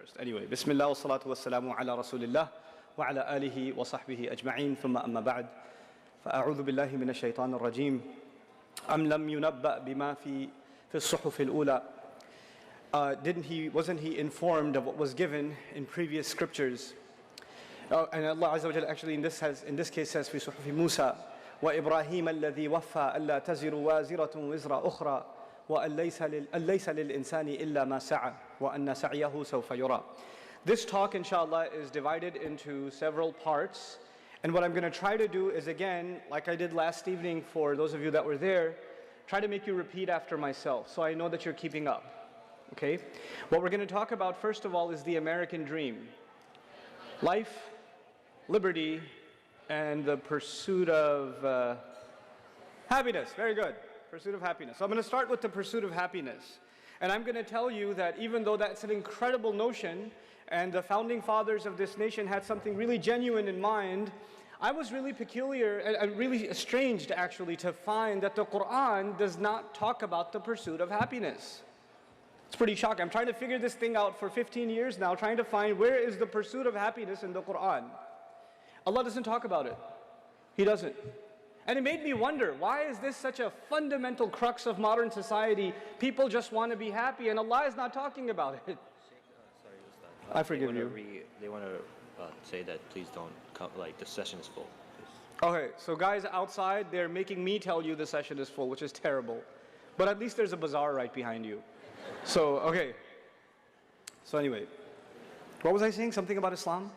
first. Anyway, Bismillah wa salatu wa salamu ala Rasulillah wa ala alihi wa sahbihi ajma'in, thumma amma ba'd. فأعوذ بالله من الشيطان الرجيم أم لم ينبأ بما في الصحف الأولى. Wasn't he informed of what was given in previous scriptures? And Allah Azza wa Jalla actually in this case says في صحف موسى وإبراهيم الذي وفى ألا تزر وازرة وزر أخرى وأن ليس للإنسان إلا ما سعى وأن سعيه سوف يرى. This talk inshallah is divided into several parts, and what I'm going to try to do is, again, like I did last evening for those of you that were there, try to make you repeat after myself so I know that you're keeping up. Okay? What we're going to talk about first of all is the American dream. Life, liberty, and the pursuit of happiness. Very good. Pursuit of happiness. So I'm going to start with the pursuit of happiness. And I'm going to tell you that even though that's an incredible notion, and the founding fathers of this nation had something really genuine in mind, I was really peculiar and really estranged actually to find that the Quran does not talk about the pursuit of happiness. It's pretty shocking. I'm trying to figure this thing out for 15 years now, trying to find where is the pursuit of happiness in the Quran. Allah doesn't talk about it. He doesn't. And it made me wonder, why is this such a fundamental crux of modern society? People just want to be happy and Allah is not talking about it. Sorry, I forgive you. They want to say that please don't come, like the session is full. Okay, so guys outside, they're making me tell you the session is full, which is terrible. But at least there's a bazaar right behind you. So, okay. So anyway, what was I saying? Something about Islam?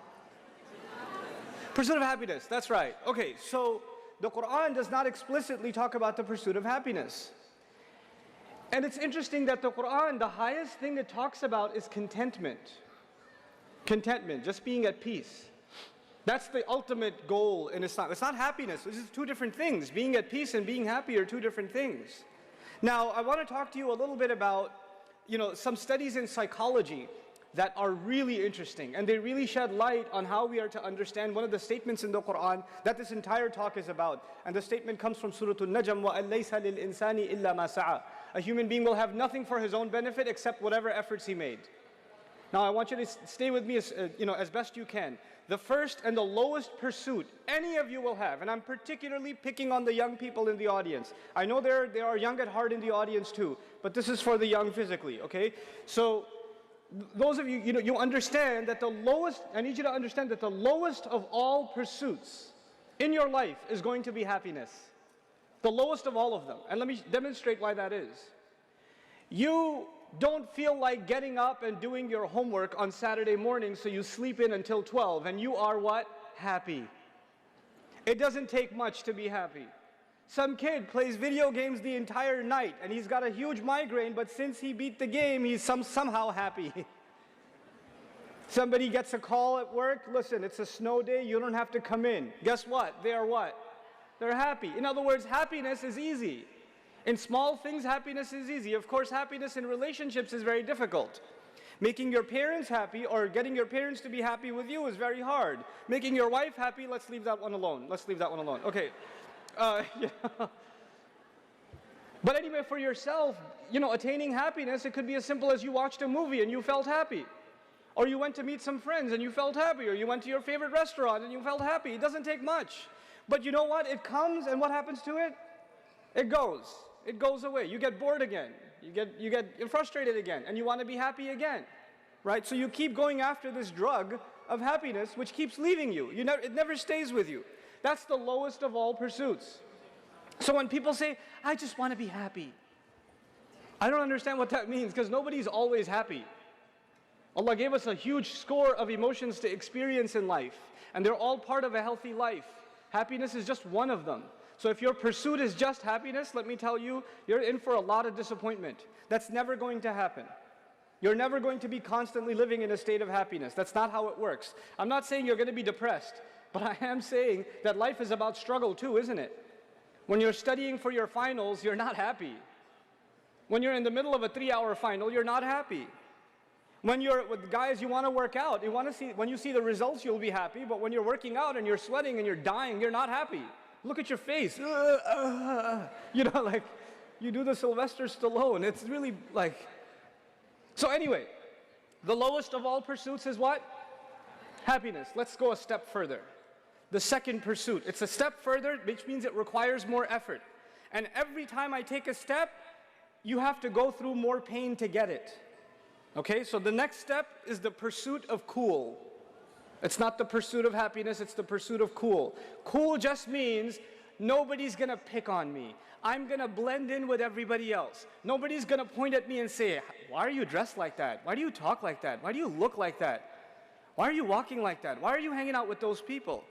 Pursuit of happiness, that's right. Okay, so the Quran does not explicitly talk about the pursuit of happiness. And it's interesting that the Quran, the highest thing it talks about is contentment. Contentment, just being at peace. That's the ultimate goal in Islam. It's not happiness, this is two different things. Being at peace and being happy are two different things. Now, I want to talk to you a little bit about, some studies in psychology that are really interesting, and they really shed light on how we are to understand one of the statements in the Quran that this entire talk is about. And the statement comes from Surah An-Najm, وَأَن لَيْسَ لِلْإِنسَانِ إِلَّا مَا سَعَى. A human being will have nothing for his own benefit except whatever efforts he made. Now I want you to stay with me as best you can. The first and the lowest pursuit any of you will have, and I'm particularly picking on the young people in the audience. I know there are young at heart in the audience too, but this is for the young physically, okay? So those of you, you understand that the lowest, I need you to understand that the lowest of all pursuits in your life is going to be happiness. The lowest of all of them. And let me demonstrate why that is. You don't feel like getting up and doing your homework on Saturday morning, so you sleep in until 12, and you are what? Happy. It doesn't take much to be happy. Some kid plays video games the entire night and he's got a huge migraine, but since he beat the game, he's somehow happy. Somebody gets a call at work, listen, it's a snow day, you don't have to come in. Guess what? They are what? They're happy. In other words, happiness is easy. In small things, happiness is easy. Of course, happiness in relationships is very difficult. Making your parents happy or getting your parents to be happy with you is very hard. Making your wife happy, let's leave that one alone. Let's leave that one alone. Okay. Yeah. But anyway, for yourself, attaining happiness, it could be as simple as you watched a movie and you felt happy. Or you went to meet some friends and you felt happy. Or you went to your favorite restaurant and you felt happy. It doesn't take much. But you know what? It comes, and what happens to it? It goes. It goes away. You get bored again. You get frustrated again. And you want to be happy again. Right? So you keep going after this drug of happiness, which keeps leaving you. It never stays with you. That's the lowest of all pursuits. So when people say, I just want to be happy, I don't understand what that means, because nobody's always happy. Allah gave us a huge score of emotions to experience in life, and they're all part of a healthy life. Happiness is just one of them. So if your pursuit is just happiness, let me tell you, you're in for a lot of disappointment. That's never going to happen. You're never going to be constantly living in a state of happiness. That's not how it works. I'm not saying you're going to be depressed. But I am saying that life is about struggle too, isn't it? When you're studying for your finals, you're not happy. When you're in the middle of a 3-hour final, you're not happy. When you're with guys, you want to work out. When you see the results, you'll be happy. But when you're working out and you're sweating and you're dying, you're not happy. Look at your face. Like you do the Sylvester Stallone. It's really like... So anyway, The lowest of all pursuits is what? Happiness. Let's go a step further. The second pursuit. It's a step further, which means it requires more effort. And every time I take a step, you have to go through more pain to get it. Okay, so the next step is the pursuit of cool. It's not the pursuit of happiness, it's the pursuit of cool. Cool just means nobody's gonna pick on me. I'm gonna blend in with everybody else. Nobody's gonna point at me and say, why are you dressed like that? Why do you talk like that? Why do you look like that? Why are you walking like that? Why are you hanging out with those people?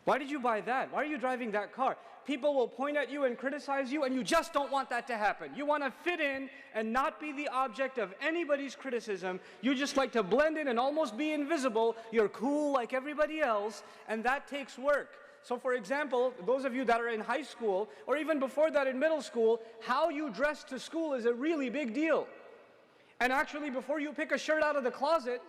Why did you buy that? Why are you driving that car? People will point at you and criticize you, and you just don't want that to happen. You want to fit in and not be the object of anybody's criticism. You just like to blend in and almost be invisible. You're cool like everybody else, and that takes work. So for example, those of you that are in high school, or even before that in middle school, how you dress to school is a really big deal. And actually, before you pick a shirt out of the closet,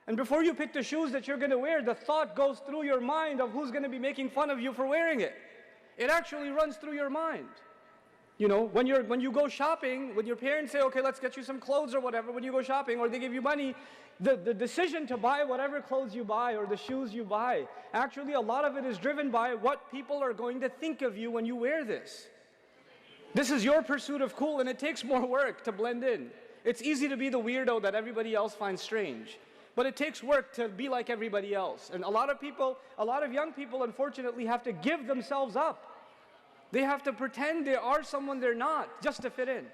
and before you pick the shoes that you're going to wear, the thought goes through your mind of who's going to be making fun of you for wearing it. It actually runs through your mind. You know, when you go shopping, when your parents say, okay, let's get you some clothes or whatever, when you go shopping, or they give you money, the decision to buy whatever clothes you buy or the shoes you buy, actually a lot of it is driven by what people are going to think of you when you wear this. This is your pursuit of cool, and it takes more work to blend in. It's easy to be the weirdo that everybody else finds strange. But it takes work to be like everybody else. And a lot of young people, unfortunately, have to give themselves up. They have to pretend they are someone they're not, just to fit in.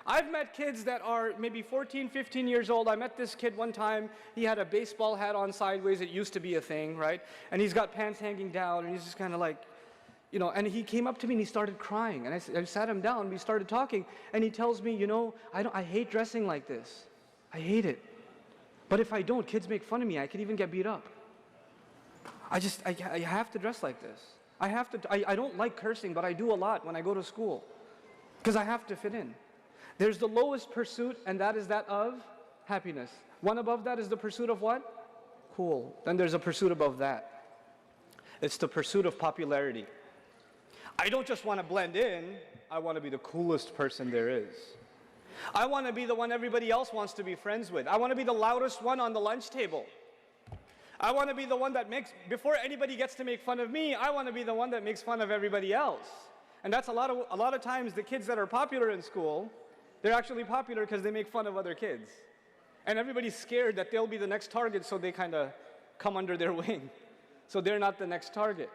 I've met kids that are maybe 14, 15 years old. I met this kid one time. He had a baseball hat on sideways. It used to be a thing, right? And he's got pants hanging down, and he's just kind of like, you know, and he came up to me and he started crying. And I sat him down, we started talking, and he tells me, you know, I hate dressing like this. I hate it. But if I don't, kids make fun of me. I could even get beat up. I have to dress like this. I don't like cursing, but I do a lot when I go to school. Because I have to fit in. There's the lowest pursuit, and that is that of happiness. One above that is the pursuit of what? Cool. Then there's a pursuit above that. It's the pursuit of popularity. I don't just want to blend in. I want to be the coolest person there is. I want to be the one everybody else wants to be friends with. I want to be the loudest one on the lunch table. I want to be the one that before anybody gets to make fun of me, I want to be the one that makes fun of everybody else. And that's a lot of times the kids that are popular in school, they're actually popular because they make fun of other kids. And everybody's scared that they'll be the next target, so they kind of come under their wing. So they're not the next target.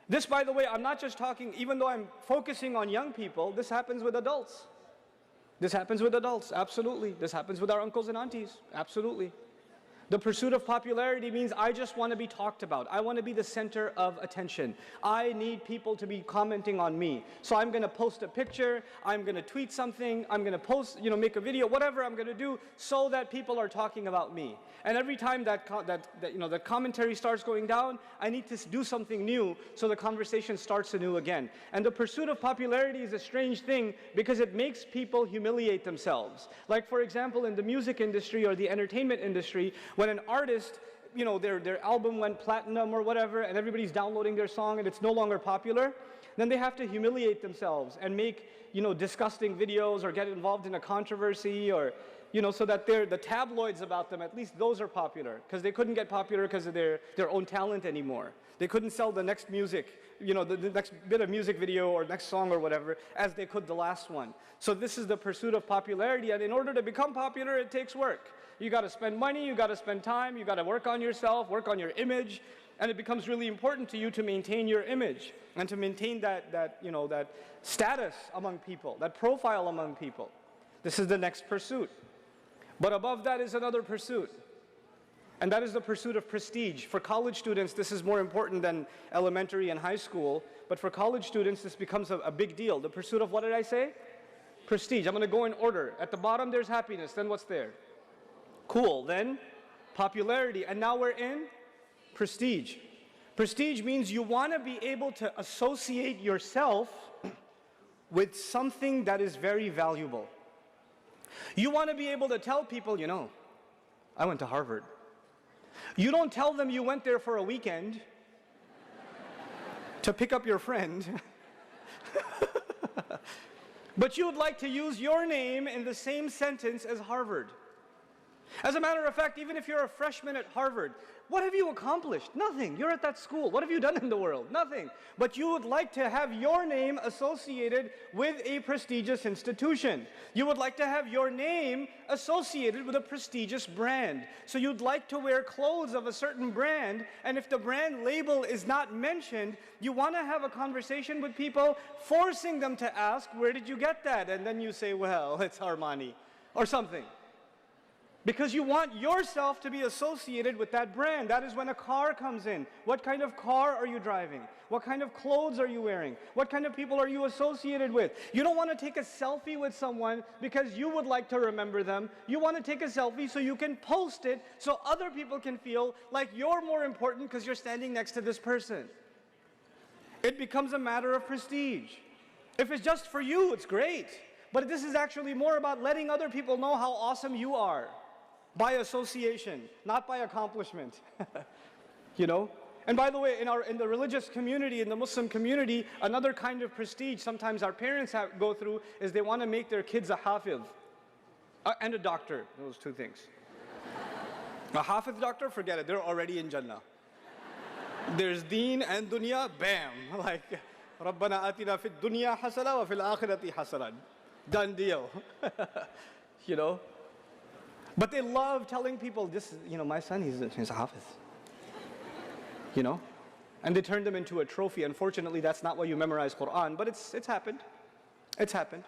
This, by the way, I'm not just talking, even though I'm focusing on young people, this happens with adults. This happens with adults, absolutely. This happens with our uncles and aunties, absolutely. The pursuit of popularity means I just want to be talked about. I want to be the center of attention. I need people to be commenting on me. So I'm going to post a picture, I'm going to tweet something, I'm going to post, make a video, whatever I'm going to do so that people are talking about me. And every time that commentary starts going down, I need to do something new so the conversation starts anew again. And the pursuit of popularity is a strange thing because it makes people humiliate themselves. Like for example, in the music industry or the entertainment industry, when an artist, their album went platinum or whatever, and everybody's downloading their song and it's no longer popular, then they have to humiliate themselves and make, disgusting videos or get involved in a controversy or, so that the tabloids about them, at least those are popular, because they couldn't get popular because of their own talent anymore. They couldn't sell the next music, the next bit of music video or next song or whatever, as they could the last one. So this is the pursuit of popularity, and in order to become popular, it takes work. You got to spend money, you got to spend time, you got to work on yourself, work on your image, and it becomes really important to you to maintain your image and to maintain that status among people, that profile among people. This is the next pursuit. But above that is another pursuit, and that is the pursuit of prestige. For college students, this is more important than elementary and high school, but for college students, this becomes a big deal. The pursuit of, what did I say? Prestige. I'm going to go in order. At the bottom, there's happiness. Then what's there? Cool. Then popularity. And now we're in prestige. Prestige means you want to be able to associate yourself with something that is very valuable. You want to be able to tell people, I went to Harvard. You don't tell them you went there for a weekend to pick up your friend. But you would like to use your name in the same sentence as Harvard. As a matter of fact, even if you're a freshman at Harvard, what have you accomplished? Nothing. You're at that school. What have you done in the world? Nothing. But you would like to have your name associated with a prestigious institution. You would like to have your name associated with a prestigious brand. So you'd like to wear clothes of a certain brand, and if the brand label is not mentioned, you want to have a conversation with people, forcing them to ask, where did you get that? And then you say, well, it's Armani, or something. Because you want yourself to be associated with that brand. That is when a car comes in. What kind of car are you driving? What kind of clothes are you wearing? What kind of people are you associated with? You don't want to take a selfie with someone because you would like to remember them. You want to take a selfie so you can post it so other people can feel like you're more important because you're standing next to this person. It becomes a matter of prestige. If it's just for you, it's great. But this is actually more about letting other people know how awesome you are. By association, not by accomplishment. You know? And by the way, in the religious community, in the Muslim community, another kind of prestige sometimes our parents go through is they want to make their kids a hafiz and a doctor. Those two things. A hafiz doctor, forget it. They're already in Jannah. There's deen and dunya, bam. Like, رَبَّنَا آتِنَا فِي الدُّنْيَا حَسَنًا وَفِي الْآخِرَةِ حَسَنًا. Done deal. You know? But they love telling people, this, you know, my son, he's a hafiz. You know? And they turn them into a trophy. Unfortunately, that's not why you memorize Quran, but it's happened. It's happened.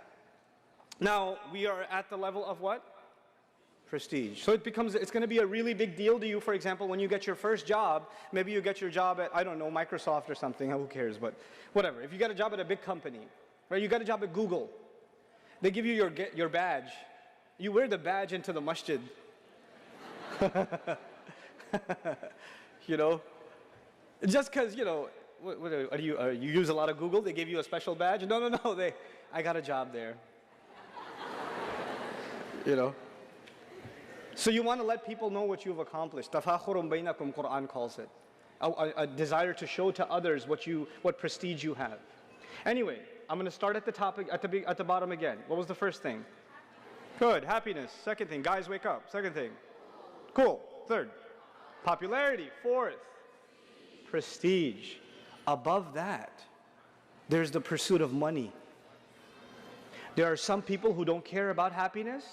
Now, we are at the level of what? Prestige. So it's going to be a really big deal to you, for example, when you get your first job. Maybe you get your job at, I don't know, Microsoft or something, who cares, but whatever. If you get a job at a big company, right, you got a job at Google, they give you your badge. You wear the badge into the masjid. You know? Just because, you know, you use a lot of Google, they give you a special badge? No, I got a job there. You know? So you want to let people know what you've accomplished. Tafakhurun bainakum, Quran calls it. A desire to show to others what prestige you have. Anyway, I'm going to start at the topic, at the bottom again. What was the first thing? Good, happiness. Second thing, guys wake up. Second thing, cool. Third, popularity. Fourth, prestige. Above that, there's the pursuit of money. There are some people who don't care about happiness.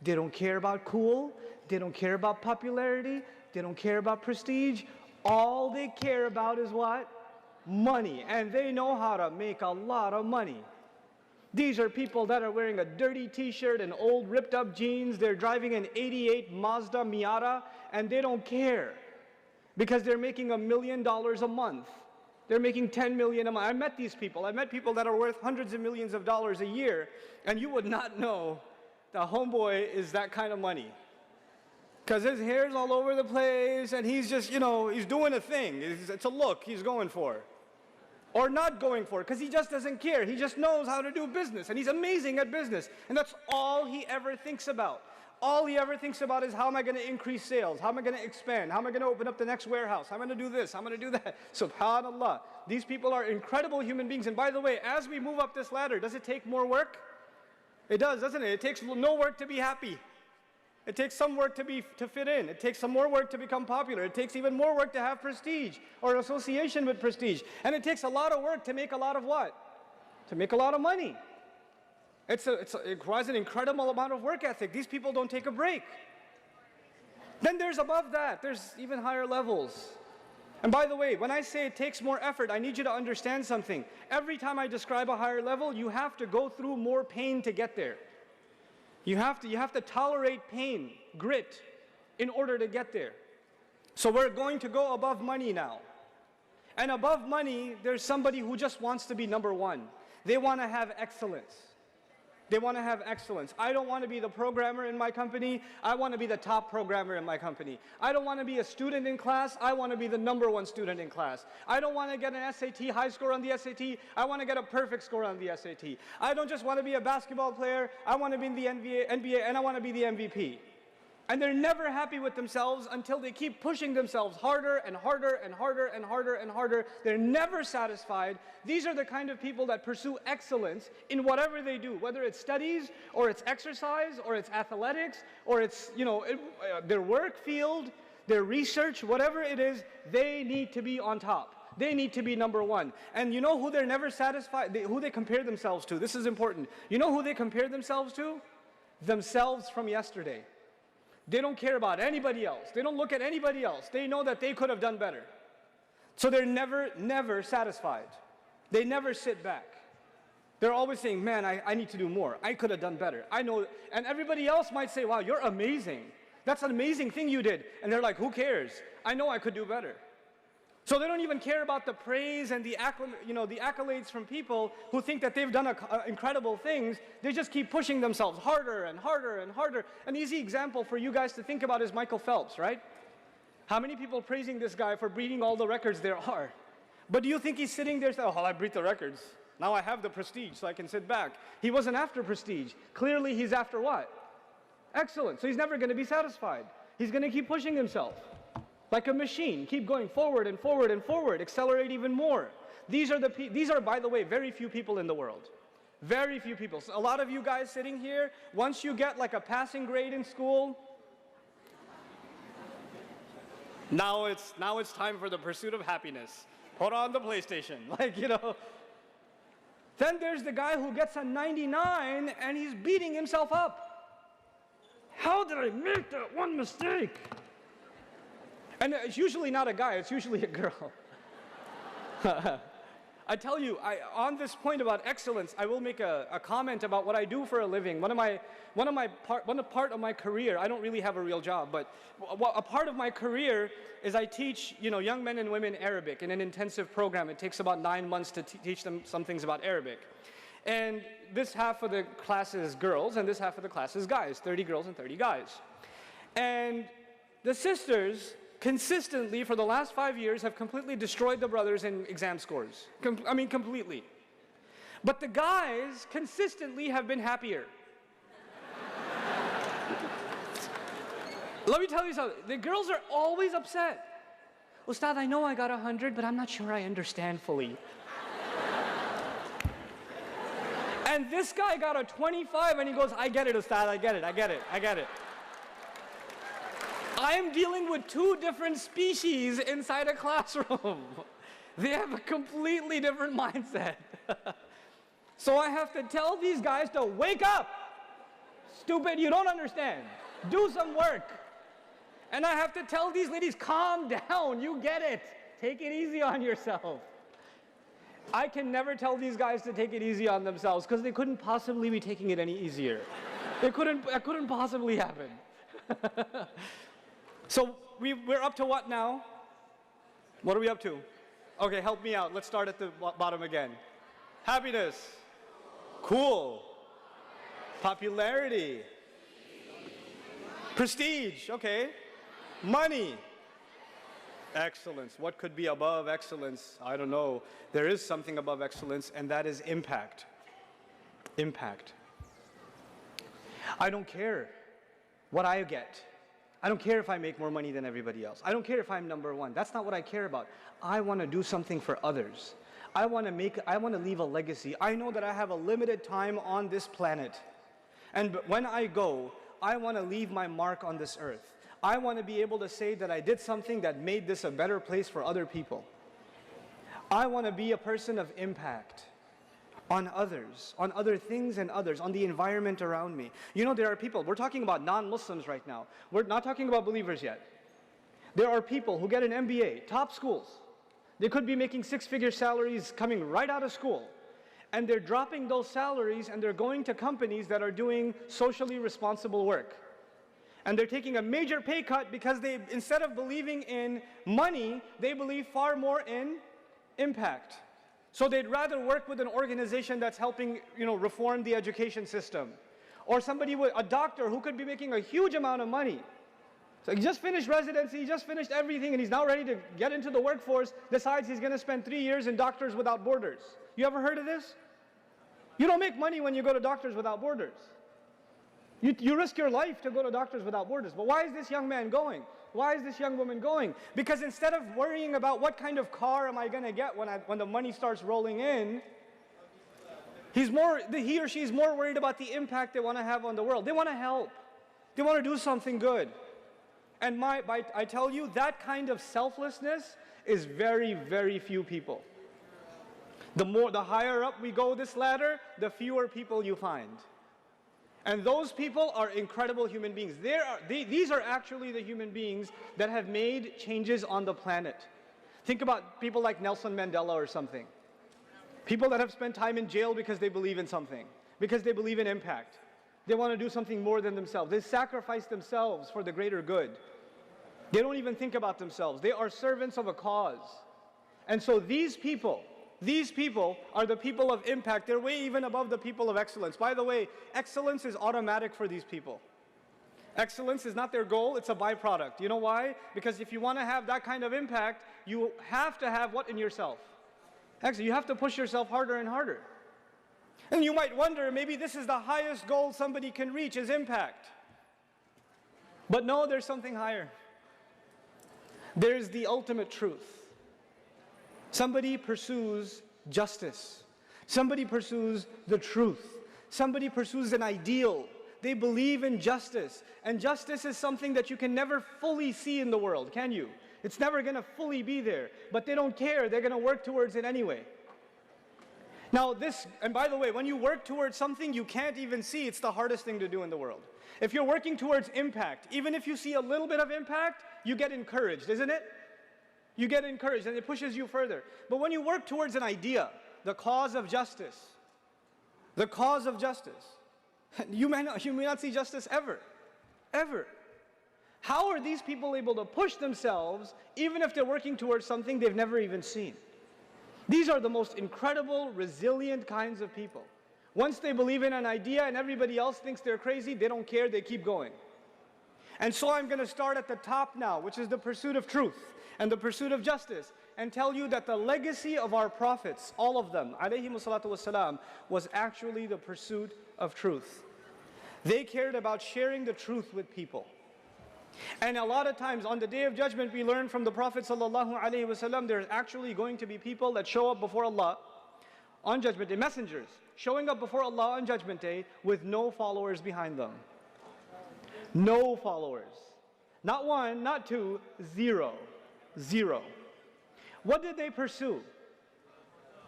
They don't care about cool. They don't care about popularity. They don't care about prestige. All they care about is what? Money. And they know how to make a lot of money. These are people that are wearing a dirty t-shirt and old ripped up jeans. They're driving an 88 Mazda Miata and they don't care because they're making $1 million a month. They're making 10 million a month. I met these people. I met people that are worth hundreds of millions of dollars a year, and you would not know the homeboy is that kind of money. Because his hair's all over the place and he's just, you know, he's doing a thing. It's a look he's going for. Or not going for it, because he just doesn't care. He just knows how to do business, and he's amazing at business. And that's all he ever thinks about. All he ever thinks about is, how am I going to increase sales? How am I going to expand? How am I going to open up the next warehouse? How am I going to do this? How am I going to do that? SubhanAllah. These people are incredible human beings. And by the way, as we move up this ladder, does it take more work? It does, doesn't it? It takes no work to be happy. It takes some work to fit in. It takes some more work to become popular. It takes even more work to have prestige or association with prestige. And it takes a lot of work to make a lot of what? To make a lot of money. It requires an incredible amount of work ethic. These people don't take a break. Then there's above that. There's even higher levels. And by the way, when I say it takes more effort, I need you to understand something. Every time I describe a higher level, you have to go through more pain to get there. You have to tolerate pain, grit, in order to get there. So we're going to go above money now. And above money, there's somebody who just wants to be number one. They want to have excellence. They want to have excellence. I don't want to be the programmer in my company. I want to be the top programmer in my company. I don't want to be a student in class. I want to be the number one student in class. I don't want to get an SAT high score on the SAT. I want to get a perfect score on the SAT. I don't just want to be a basketball player. I want to be in the NBA and I want to be the MVP. And they're never happy with themselves until they keep pushing themselves harder and harder and harder and harder and harder. They're never satisfied. These are the kind of people that pursue excellence in whatever they do, whether it's studies or it's exercise or it's athletics or it's, their work field, their research, whatever it is, they need to be on top. They need to be number one. And you know who they're never satisfied, who they compare themselves to? This is important. You know who they compare themselves to? Themselves from yesterday. They don't care about anybody else. They don't look at anybody else. They know that they could have done better. So they're never satisfied. They never sit back. They're always saying, man, I need to do more. I could have done better. I know. And everybody else might say, wow, you're amazing. That's an amazing thing you did. And they're like, who cares? I know I could do better. So they don't even care about the praise and the accolades from people who think that they've done incredible things. They just keep pushing themselves harder and harder and harder. An easy example for you guys to think about is Michael Phelps, right? How many people praising this guy for beating all the records there are? But do you think he's sitting there saying, oh, I beat the records. Now I have the prestige, so I can sit back. He wasn't after prestige. Clearly, he's after what? Excellence. So he's never going to be satisfied. He's going to keep pushing himself. Like a machine, keep going forward and forward and forward, accelerate even more. These are, by the way, very few people in the world. Very few people. So a lot of you guys sitting here, once you get like a passing grade in school, now it's time for the pursuit of happiness. Put on the PlayStation, Then there's the guy who gets a 99 and he's beating himself up. How did I make that one mistake? And it's usually not a guy, it's usually a girl. I tell you, on this point about excellence, I will make a comment about what I do for a living. One part of my career, I don't really have a real job, but a part of my career is I teach, young men and women Arabic in an intensive program. It takes about 9 months to teach them some things about Arabic. And this half of the class is girls, and this half of the class is guys, 30 girls and 30 guys. And the sisters consistently, for the last 5 years, have completely destroyed the brothers in exam scores. Completely. But the guys consistently have been happier. Let me tell you something. The girls are always upset. Ustad, I know I got 100, but I'm not sure I understand fully. And this guy got a 25, and he goes, I get it, Ustad, I get it. I am dealing with two different species inside a classroom. They have a completely different mindset. So I have to tell these guys to wake up. Stupid, you don't understand. Do some work. And I have to tell these ladies, calm down, you get it. Take it easy on yourself. I can never tell these guys to take it easy on themselves because they couldn't possibly be taking it any easier. It couldn't possibly happen. So we're up to what now? What are we up to? Okay, help me out. Let's start at the bottom again. Happiness. Cool. Popularity. Prestige. Okay. Money. Excellence. What could be above excellence? I don't know. There is something above excellence, and that is impact. Impact. I don't care what I get. I don't care if I make more money than everybody else. I don't care if I'm number one. That's not what I care about. I want to do something for others. I want to leave a legacy. I know that I have a limited time on this planet. And when I go, I want to leave my mark on this earth. I want to be able to say that I did something that made this a better place for other people. I want to be a person of impact on others, on other things and others, on the environment around me. There are people, we're talking about non-Muslims right now. We're not talking about believers yet. There are people who get an MBA, top schools. They could be making six-figure salaries coming right out of school. And they're dropping those salaries and they're going to companies that are doing socially responsible work. And they're taking a major pay cut because they, instead of believing in money, they believe far more in impact. So they'd rather work with an organization that's helping, reform the education system. Or a doctor who could be making a huge amount of money. So he just finished residency, he just finished everything, and he's now ready to get into the workforce, decides he's going to spend 3 years in Doctors Without Borders. You ever heard of this? You don't make money when you go to Doctors Without Borders. You risk your life to go to Doctors Without Borders. But why is this young man going? Why is this young woman going? Because instead of worrying about what kind of car am I going to get when the money starts rolling in, he or she is more worried about the impact they want to have on the world. They want to help. They want to do something good. And I tell you, that kind of selflessness is very, very few people. The higher up we go this ladder, the fewer people you find. And those people are incredible human beings. These are actually the human beings that have made changes on the planet. Think about people like Nelson Mandela or something. People that have spent time in jail because they believe in something, because they believe in impact. They want to do something more than themselves. They sacrifice themselves for the greater good. They don't even think about themselves. They are servants of a cause. And so these people are the people of impact. They're way even above the people of excellence. By the way, excellence is automatic for these people. Excellence is not their goal, it's a byproduct. You know why? Because if you want to have that kind of impact, you have to have what in yourself? Actually, you have to push yourself harder and harder. And you might wonder, maybe this is the highest goal somebody can reach, is impact. But no, there's something higher. There's the ultimate truth. Somebody pursues justice. Somebody pursues the truth. Somebody pursues an ideal. They believe in justice. And justice is something that you can never fully see in the world, can you? It's never going to fully be there. But they don't care. They're going to work towards it anyway. Now and by the way, when you work towards something you can't even see, it's the hardest thing to do in the world. If you're working towards impact, even if you see a little bit of impact, you get encouraged, isn't it? You get encouraged and it pushes you further. But when you work towards an idea, the cause of justice, you may not see justice ever. Ever. How are these people able to push themselves even if they're working towards something they've never even seen? These are the most incredible, resilient kinds of people. Once they believe in an idea and everybody else thinks they're crazy, they don't care, they keep going. And so I'm going to start at the top now, which is the pursuit of truth and the pursuit of justice, and tell you that the legacy of our prophets, all of them, alayhimu salatu wassalam, was actually the pursuit of truth. They cared about sharing the truth with people. And a lot of times on the Day of Judgment we learn from the Prophet sallallahu alaihi wasallam, there's actually going to be people that show up before Allah on Judgment Day, messengers, showing up before Allah on Judgment Day with no followers behind them. No followers. Not one, not two, zero. Zero. What did they pursue?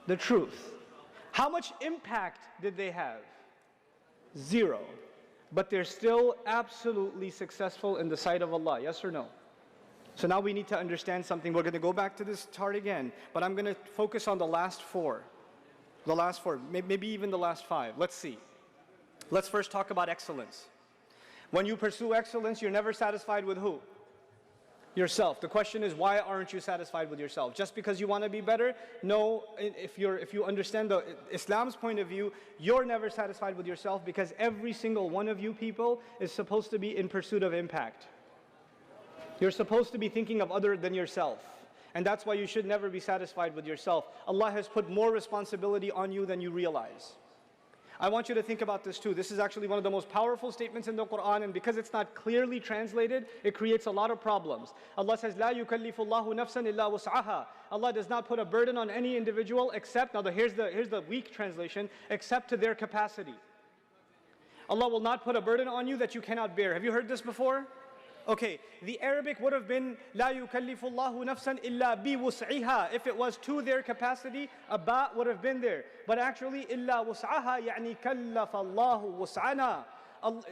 The truth. How much impact did they have? Zero. But they're still absolutely successful in the sight of Allah, yes or no? So now we need to understand something. We're going to go back to this chart again, but I'm going to focus on the last four. The last four, maybe even the last five. Let's see. Let's first talk about excellence. When you pursue excellence, you're never satisfied with who? Yourself. The question is, why aren't you satisfied with yourself? Just because you want to be better? No, if you understand Islam's point of view, you're never satisfied with yourself because every single one of you people is supposed to be in pursuit of impact. You're supposed to be thinking of other than yourself. And that's why you should never be satisfied with yourself. Allah has put more responsibility on you than you realize. I want you to think about this too. This is actually one of the most powerful statements in the Quran, and because it's not clearly translated, it creates a lot of problems. Allah says, "La yukallifu Allahu nafsan illa wus'aha." Allah does not put a burden on any individual except, now here's the weak translation, except to their capacity. Allah will not put a burden on you that you cannot bear. Have you heard this before? Okay, the Arabic would have been "La yukallifu Allahu nafsan illa bi wus'iha." If it was to their capacity, a ba would have been there. But actually, "illa wus'aha" yani kallafa Allahu wus'ana.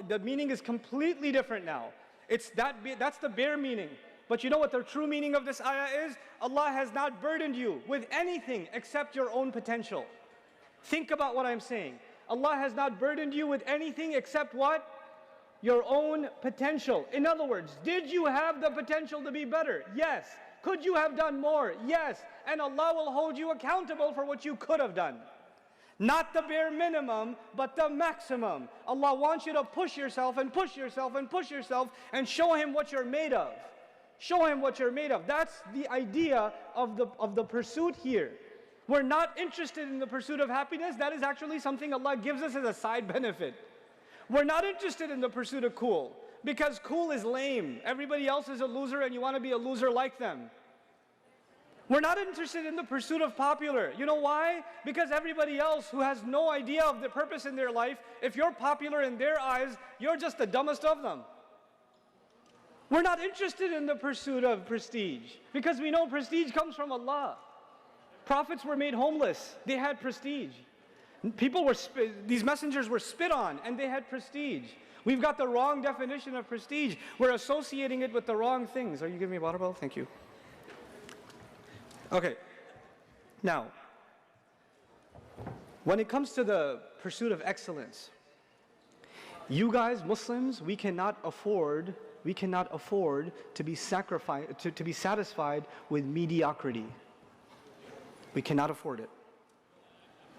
The meaning is completely different now. That's the bare meaning. But you know what the true meaning of this ayah is? Allah has not burdened you with anything except your own potential. Think about what I'm saying. Allah has not burdened you with anything except what? Your own potential. In other words, did you have the potential to be better? Yes. Could you have done more? Yes. And Allah will hold you accountable for what you could have done. Not the bare minimum, but the maximum. Allah wants you to push yourself and push yourself and push yourself and show Him what you're made of. Show Him what you're made of. That's the idea of the pursuit here. We're not interested in the pursuit of happiness. That is actually something Allah gives us as a side benefit. We're not interested in the pursuit of cool, because cool is lame. Everybody else is a loser and you want to be a loser like them. We're not interested in the pursuit of popular. You know why? Because everybody else who has no idea of the purpose in their life, if you're popular in their eyes, you're just the dumbest of them. We're not interested in the pursuit of prestige, because we know prestige comes from Allah. Prophets were made homeless. They had prestige. These messengers were spit on and they had prestige. We've got the wrong definition of prestige. We're associating it with the wrong things. Are you giving me a water bottle? Thank you. Okay. Now, when it comes to the pursuit of excellence, you guys, Muslims, we cannot afford to be satisfied with mediocrity. We cannot afford it.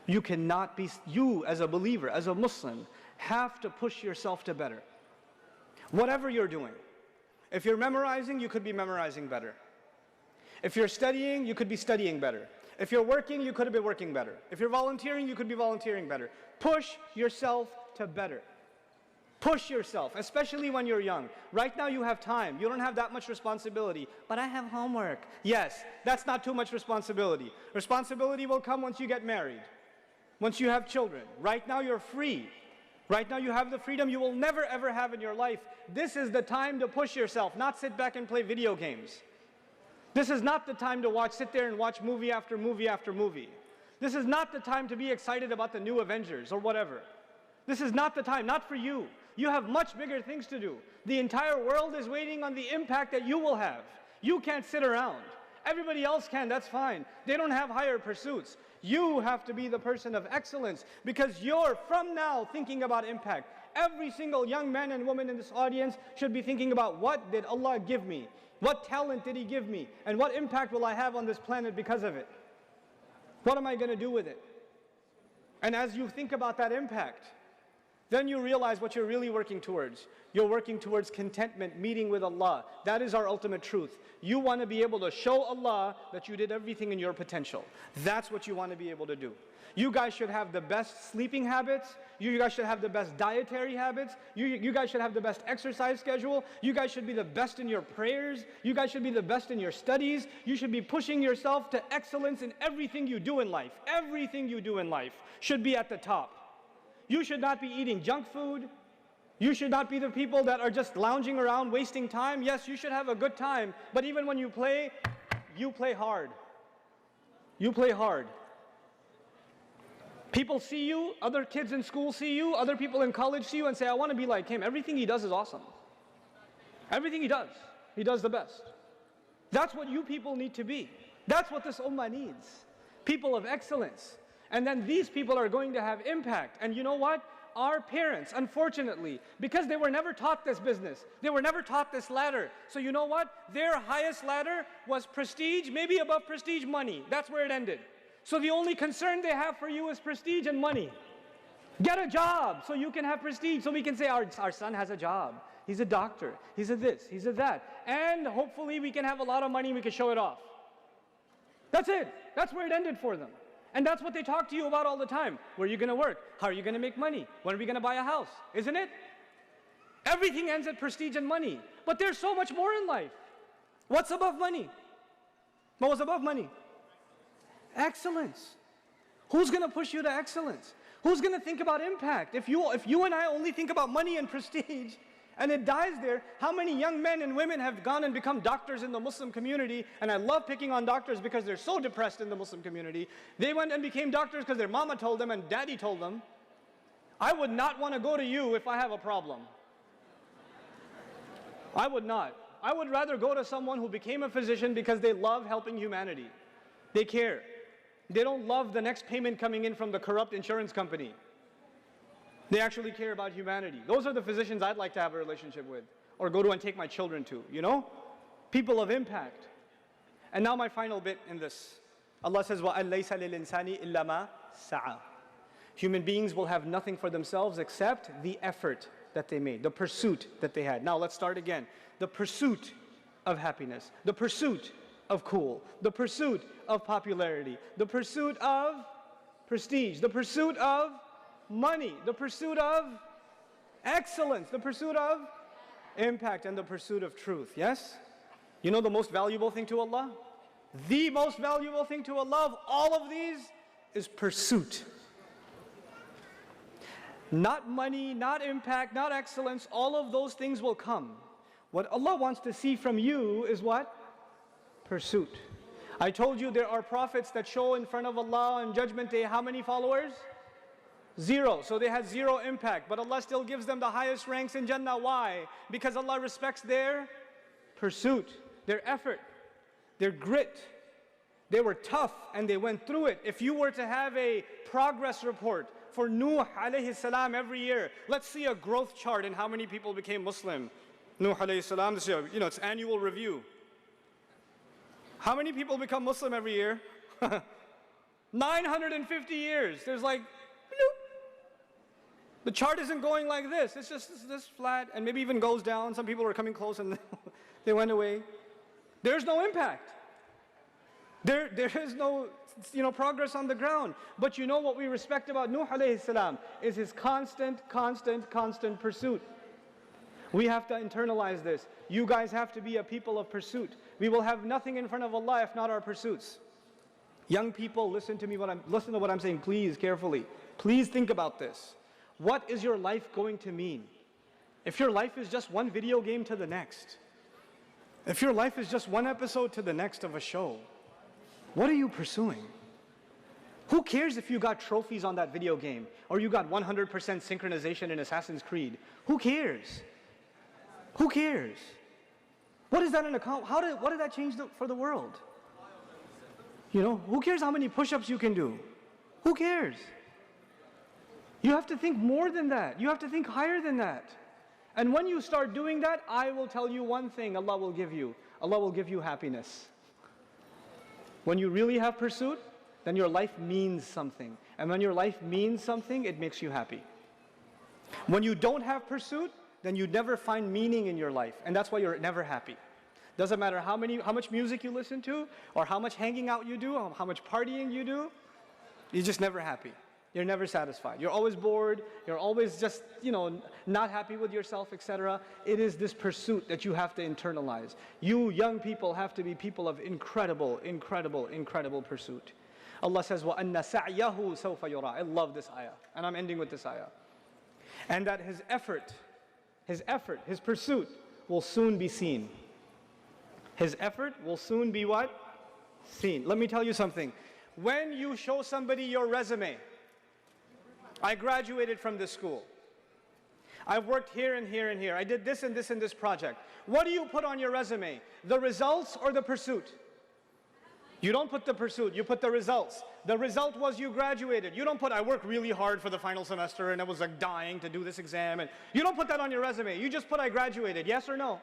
You as a believer, as a Muslim, have to push yourself to better. Whatever you're doing. If you're memorizing, you could be memorizing better. If you're studying, you could be studying better. If you're working, you could be working better. If you're volunteering, you could be volunteering better. Push yourself to better. Push yourself, especially when you're young. Right now you have time. You don't have that much responsibility. But I have homework. Yes, that's not too much responsibility. Responsibility will come once you get married, once you have children. Right now you're free. Right now you have the freedom you will never ever have in your life. This is the time to push yourself, not sit back and play video games. This is not the time to sit there and watch movie after movie after movie. This is not the time to be excited about the new Avengers or whatever. This is not the time, not for you. You have much bigger things to do. The entire world is waiting on the impact that you will have. You can't sit around. Everybody else can, that's fine. They don't have higher pursuits. You have to be the person of excellence, because you're from now thinking about impact. Every single young man and woman in this audience should be thinking about, what did Allah give me? What talent did He give me? And what impact will I have on this planet because of it? What am I going to do with it? And as you think about that impact, then you realize what you're really working towards. You're working towards contentment, meeting with Allah. That is our ultimate truth. You want to be able to show Allah that you did everything in your potential. That's what you want to be able to do. You guys should have the best sleeping habits. You guys should have the best dietary habits. You guys should have the best exercise schedule. You guys should be the best in your prayers. You guys should be the best in your studies. You should be pushing yourself to excellence in everything you do in life. Everything you do in life should be at the top. You should not be eating junk food. You should not be the people that are just lounging around wasting time. Yes, you should have a good time, but even when you play hard. You play hard. People see you, other kids in school see you, other people in college see you and say, I want to be like him. Everything he does is awesome. Everything he does the best. That's what you people need to be. That's what this ummah needs. People of excellence. And then these people are going to have impact. And you know what? Our parents, unfortunately, because they were never taught this business, they were never taught this ladder. So you know what? Their highest ladder was prestige, maybe above prestige, money. That's where it ended. So the only concern they have for you is prestige and money. Get a job so you can have prestige, so we can say our son has a job. He's a doctor. He's a this, he's a that. And hopefully we can have a lot of money, we can show it off. That's it. That's where it ended for them. And that's what they talk to you about all the time. Where are you going to work? How are you going to make money? When are we going to buy a house? Isn't it? Everything ends at prestige and money. But there's so much more in life. What's above money? What was above money? Excellence. Who's going to push you to excellence? Who's going to think about impact? If you and I only think about money and prestige, and it dies there, how many young men and women have gone and become doctors in the Muslim community? And I love picking on doctors because they're so depressed in the Muslim community. They went and became doctors because their mama told them and daddy told them. I would not want to go to you if I have a problem. I would not. I would rather go to someone who became a physician because they love helping humanity. They care. They don't love the next payment coming in from the corrupt insurance company. They actually care about humanity. Those are the physicians I'd like to have a relationship with, or go to and take my children to, you know? People of impact. And now my final bit in this. Allah says, وَأَن لَيْسَ لِلْإِنسَانِ إِلَّا مَا سَعَى. Human beings will have nothing for themselves except the effort that they made, the pursuit that they had. Now let's start again. The pursuit of happiness, the pursuit of cool, the pursuit of popularity, the pursuit of prestige, the pursuit of money, the pursuit of excellence, the pursuit of impact, and the pursuit of truth. Yes? You know the most valuable thing to Allah? The most valuable thing to Allah of all of these is pursuit. Not money, not impact, not excellence, all of those things will come. What Allah wants to see from you is what? Pursuit. I told you there are prophets that show in front of Allah on Judgment Day how many followers? 0. So they had 0 impact. But Allah still gives them the highest ranks in Jannah. Why? Because Allah respects their pursuit, their effort, their grit. They were tough and they went through it. If you were to have a progress report for Nuh alayhi salam every year, let's see a growth chart in how many people became Muslim. Nuh alayhi salam, this year, it's annual review. How many people become Muslim every year? 950 years. There's like, bloop. The chart isn't going like this. It's just this flat and maybe even goes down. Some people are coming close and they went away. There's no impact. There is no progress on the ground. But you know what we respect about Nuh alayhi salam is his constant pursuit. We have to internalize this. You guys have to be a people of pursuit. We will have nothing in front of Allah if not our pursuits. Young people, listen to what I'm saying, please, carefully. Please think about this. What is your life going to mean? If your life is just one video game to the next, if your life is just one episode to the next of a show, what are you pursuing? Who cares if you got trophies on that video game or you got 100% synchronization in Assassin's Creed? Who cares? Who cares? What is that an account? What did that change for the world? Who cares how many push-ups you can do? Who cares? You have to think more than that. You have to think higher than that. And when you start doing that, I will tell you one thing Allah will give you. Allah will give you happiness. When you really have pursuit, then your life means something. And when your life means something, it makes you happy. When you don't have pursuit, then you never find meaning in your life. And that's why you're never happy. Doesn't matter how much music you listen to, or how much hanging out you do, or how much partying you do, you're just never happy. You're never satisfied. You're always bored. You're always just, not happy with yourself, etc. It is this pursuit that you have to internalize. You young people have to be people of incredible pursuit. Allah says, وَأَنَّ سَعْيَهُ سَوْفَ يُرَى. I love this ayah. And I'm ending with this ayah. And that his effort, his pursuit will soon be seen. His effort will soon be what? Seen. Let me tell you something. When you show somebody your resume, I graduated from this school. I've worked here and here and here. I did this and this and this project. What do you put on your resume? The results or the pursuit? You don't put the pursuit, you put the results. The result was you graduated. You don't put, I worked really hard for the final semester and I was like dying to do this exam. And you don't put that on your resume. You just put, I graduated. Yes or no?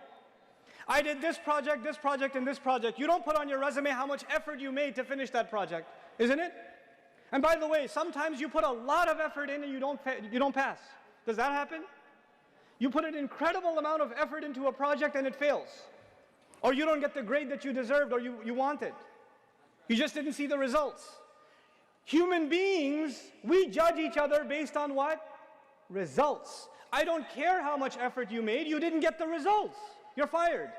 I did this project, and this project. You don't put on your resume how much effort you made to finish that project, isn't it? And by the way, sometimes you put a lot of effort in and you don't pass. Does that happen? You put an incredible amount of effort into a project and it fails. Or you don't get the grade that you deserved or you wanted. You just didn't see the results. Human beings, we judge each other based on what? Results. I don't care how much effort you made, you didn't get the results. You're fired.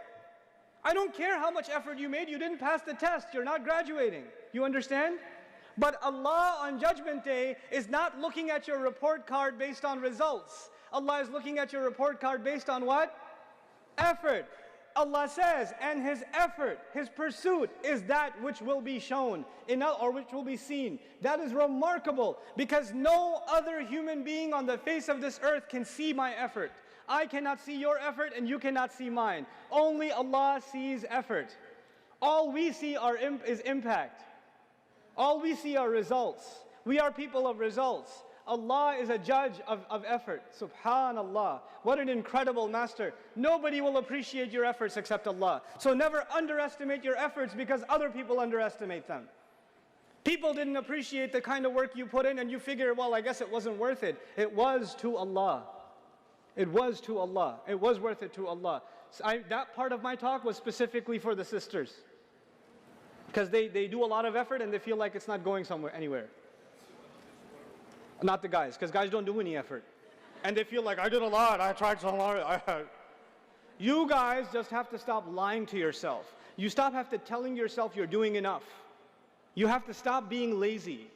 I don't care how much effort you made, you didn't pass the test, you're not graduating. You understand? But Allah on Judgment Day is not looking at your report card based on results. Allah is looking at your report card based on what? Effort. Allah says, and his effort, his pursuit is that which will be shown, or which will be seen. That is remarkable because no other human being on the face of this earth can see my effort. I cannot see your effort and you cannot see mine. Only Allah sees effort. All we see is impact. All we see are results. We are people of results. Allah is a judge of effort. Subhanallah. What an incredible master. Nobody will appreciate your efforts except Allah. So never underestimate your efforts because other people underestimate them. People didn't appreciate the kind of work you put in and you figure, well, I guess it wasn't worth it. It was to Allah. It was to Allah. It was worth it to Allah. So that part of my talk was specifically for the sisters. Because they do a lot of effort and they feel like it's not going anywhere. Not the guys, because guys don't do any effort. and they feel like, I did a lot, I tried so hard. You guys just have to stop lying to yourself. You have to telling yourself you're doing enough. You have to stop being lazy.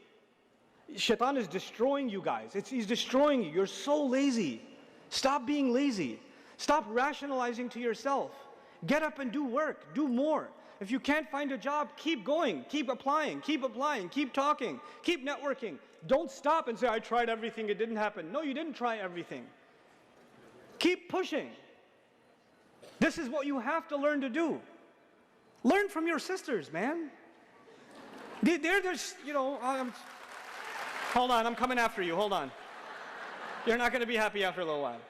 Shaitan is destroying you guys. He's destroying you. You're so lazy. Stop being lazy. Stop rationalizing to yourself. Get up and do work. Do more. If you can't find a job, keep going. Keep applying. Keep applying. Keep talking. Keep networking. Don't stop and say, I tried everything, it didn't happen. No, you didn't try everything. Keep pushing. This is what you have to learn to do. Learn from your sisters, man. They're just, you know, hold on, I'm coming after you, hold on. You're not going to be happy after a little while.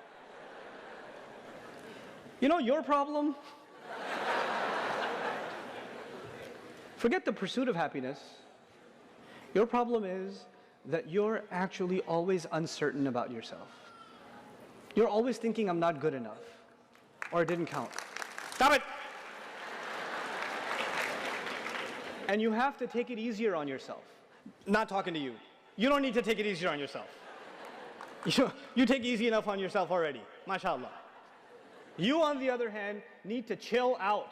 You know your problem? Forget the pursuit of happiness. Your problem is that you're actually always uncertain about yourself. You're always thinking, I'm not good enough, or it didn't count. Stop it! And you have to take it easier on yourself. Not talking to you. You don't need to take it easier on yourself. You take easy enough on yourself already, mashallah. You, on the other hand, need to chill out.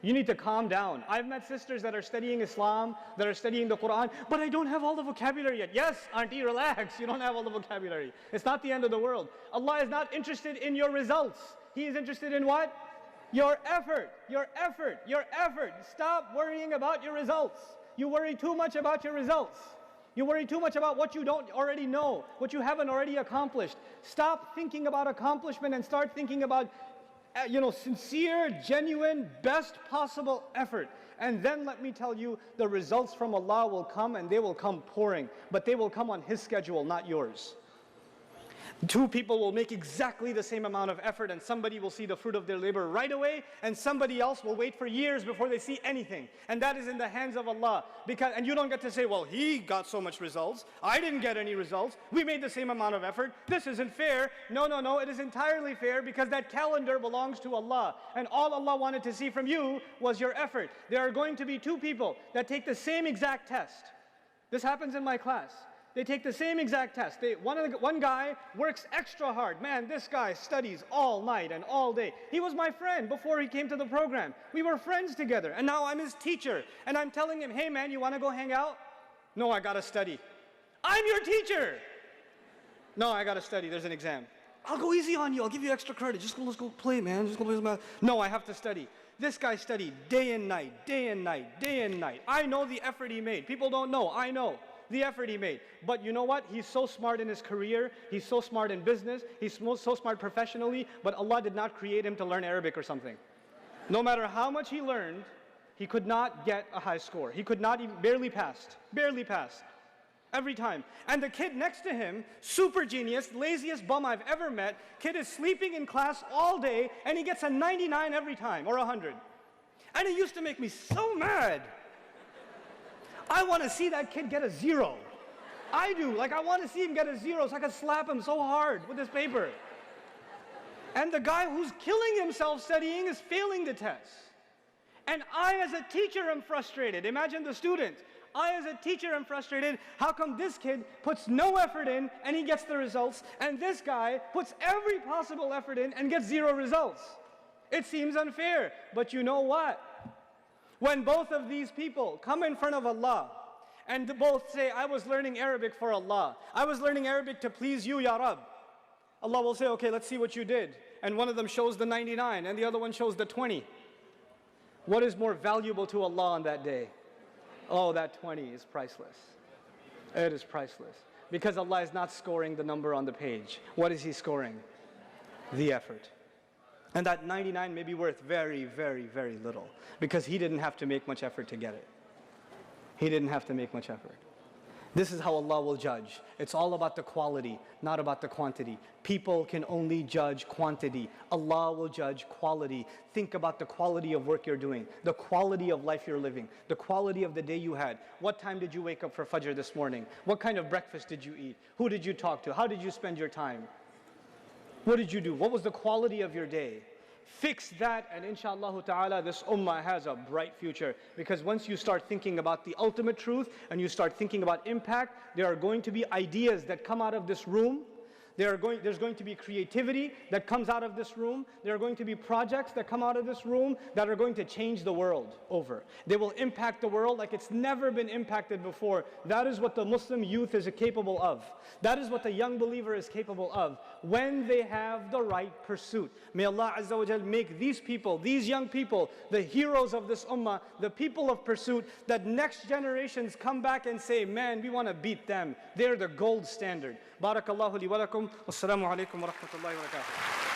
You need to calm down. I've met sisters that are studying Islam, that are studying the Quran, but I don't have all the vocabulary yet. Yes, auntie, relax. You don't have all the vocabulary. It's not the end of the world. Allah is not interested in your results. He is interested in what? Your effort, your effort, your effort. Stop worrying about your results. You worry too much about your results. You worry too much about what you don't already know, what you haven't already accomplished. Stop thinking about accomplishment and start thinking about, sincere, genuine, best possible effort. And then let me tell you, the results from Allah will come, and they will come pouring. But they will come on His schedule, not yours. Two people will make exactly the same amount of effort, and somebody will see the fruit of their labor right away, and somebody else will wait for years before they see anything. And that is in the hands of Allah. And you don't get to say, well, he got so much results, I didn't get any results, we made the same amount of effort, this isn't fair. No, no, no, it is entirely fair, because that calendar belongs to Allah. And all Allah wanted to see from you was your effort. There are going to be two people that take the same exact test. This happens in my class. They take the same exact test. One guy works extra hard. Man, this guy studies all night and all day. He was my friend before he came to the program. We were friends together, and now I'm his teacher. And I'm telling him, hey man, you want to go hang out? No, I got to study. I'm your teacher. No, I got to study. There's an exam. I'll go easy on you. I'll give you extra credit. Let's go play, man. Just go play some math. No, I have to study. This guy studied day and night, day and night, day and night. I know the effort he made. People don't know. I know the effort he made. But you know what? He's so smart in his career. He's so smart in business. He's so smart professionally. But Allah did not create him to learn Arabic or something. No matter how much he learned, he could not get a high score. He could not even, barely passed. Barely passed. Every time. And the kid next to him, super genius, laziest bum I've ever met, kid is sleeping in class all day, and he gets a 99 every time, or 100. And it used to make me so mad. I want to see that kid get a 0. I do. Like, I want to see him get a 0 so I can slap him so hard with this paper. And the guy who's killing himself studying is failing the test. And I, as a teacher, am frustrated. Imagine the student. I, as a teacher, am frustrated. How come this kid puts no effort in and he gets the results, and this guy puts every possible effort in and gets 0 results? It seems unfair. But you know what? When both of these people come in front of Allah and both say, I was learning Arabic for Allah, I was learning Arabic to please you, Ya Rab, Allah will say, okay, let's see what you did. And one of them shows the 99 and the other one shows the 20. What is more valuable to Allah on that day? Oh, that 20 is priceless. It is priceless. Because Allah is not scoring the number on the page. What is He scoring? The effort. And that 99 may be worth very, very, very little, because he didn't have to make much effort to get it. He didn't have to make much effort. This is how Allah will judge. It's all about the quality, not about the quantity. People can only judge quantity. Allah will judge quality. Think about the quality of work you're doing, the quality of life you're living, the quality of the day you had. What time did you wake up for Fajr this morning? What kind of breakfast did you eat? Who did you talk to? How did you spend your time? What did you do? What was the quality of your day? Fix that, and inshallah ta'ala, this ummah has a bright future. Because once you start thinking about the ultimate truth and you start thinking about impact, there are going to be ideas that come out of this room There's going to be creativity that comes out of this room. There are going to be projects that come out of this room that are going to change the world over. They will impact the world like it's never been impacted before. That is what the Muslim youth is capable of. That is what the young believer is capable of when they have the right pursuit. May Allah Azza wa Jal make these people, these young people, the heroes of this ummah, the people of pursuit, that next generations come back and say, man, we want to beat them. They're the gold standard. Barakallahu li wa lakum. Wassalamu alaikum wa rahmatullahi wa barakatuh.